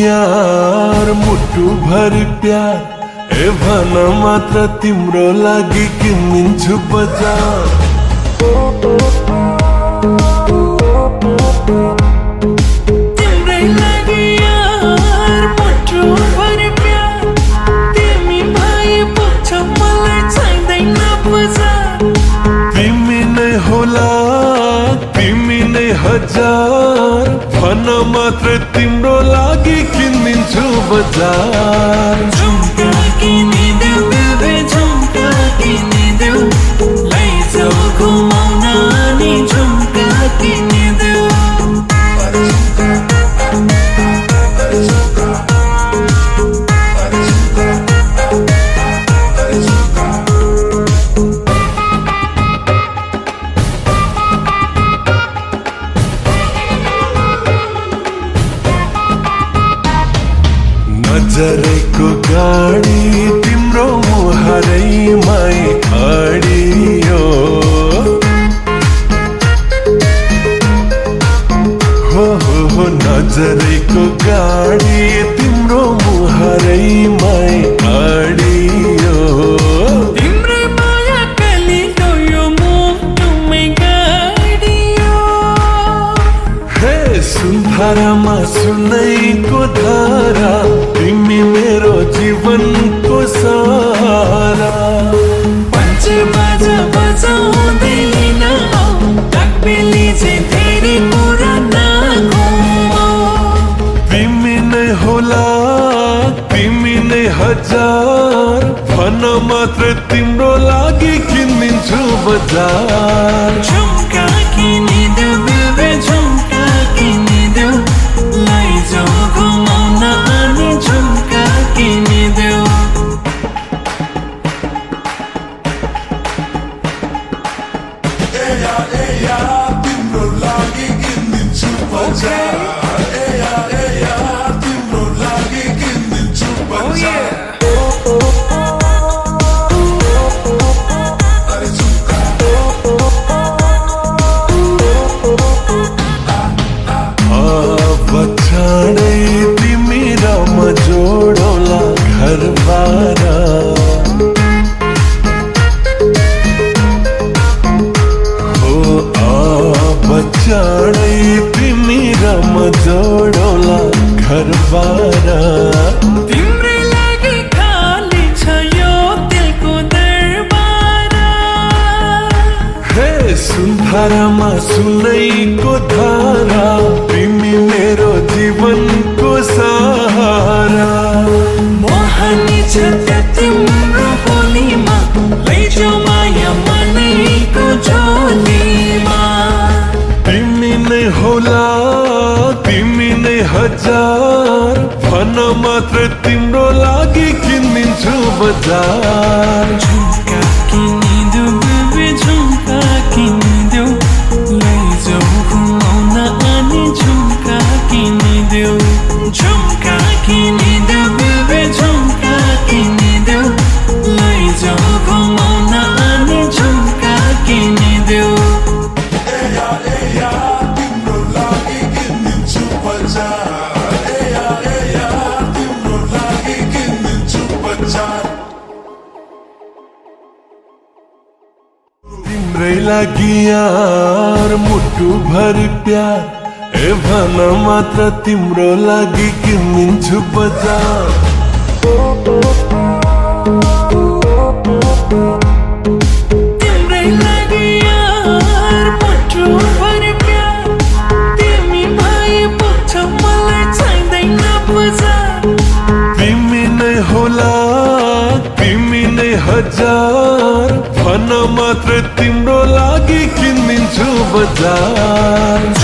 यार मुट्टु भर प्यार ए भन मात्र तिम्रो लागि किनिन्छु बजार तिम्रै लागि यार मुट्टु भर प्यार तिमी भए पुग्छ मलाई चाहिँदैन बजार तिमी नै होला तिमी नै हजार भन मात्र तिम्रो लागि किनिन्छु बजार झुम्का किनिदेऊ बेबे झुम्का किनिदेऊ लैजाऊ घुमाउन अनि झुम्का किनिदेऊ नजरेको गाडी तिम्रो मुहारैमै अडियो हो नजरेको गाडी तिम्रो मुहारैमै अडियो तिम्रै माया कलिलो यो मुटुमै गाडियो हे सुन्धारामा सुनैको धारा तिमी मेरो जीवनको सहारा पञ्चे बाजा बजाउँदैन काकबेली चाहिँ धेरै कुरा तिमी नै होला तिमी नै हजार भन मात्र तिम्रो लागि किनिन्छु बजार झुम्का किनिदेऊ बेबे झुम्का किनिदेऊ लैजाऊ घुमाउन अनि झुम्का किनिदेऊ तिम्रो लागि किनिन्छु बजार तिम्रो लागि किनिन्छु बजार बचाडै तिमी र म जोडौला घरबार हो बचाडै तिमी र म जोडौला घरबार तिम्रै लागि खाली छ यो दिलको दरबार हे सुन्धारामा सुनैको धारा तिमी मेरो जीवनको सहारा मोहनी छ त्यो तिम्रो बोलीमा लैजाऊ माया मनैको झोलीमा तिमी नै होला तिमी नै हजार भन मात्र तिम्रो लागि किनिन्छु बजार झुम्का किनिदेऊ बेबे झुम्का किनिदेऊ लैजाऊ घुमाउन अनि झुम्का किनिदेऊ झुम्का किनिदेऊ बेबे झुम्का किनिदेऊ लैजाऊ घुमाउन अनि झुम्का किनिदेऊ तिम्रो लागि किनिन्छु बजार तिम्रो लागि किनिन्छु बजार तिम्रै लागि यार मुट्टु भर प्यार ए भन मात्र तिम्रो लागि किनिन्छु बजार तिम्रै लागि यार मुट्टु भर प्यार तिमी भए पुग्छ मलाई चाहिँदैन बजार तिमी नै होला तिमी नै हजार भन मात्र तिम्रो लागि किनिदिन्छु बजार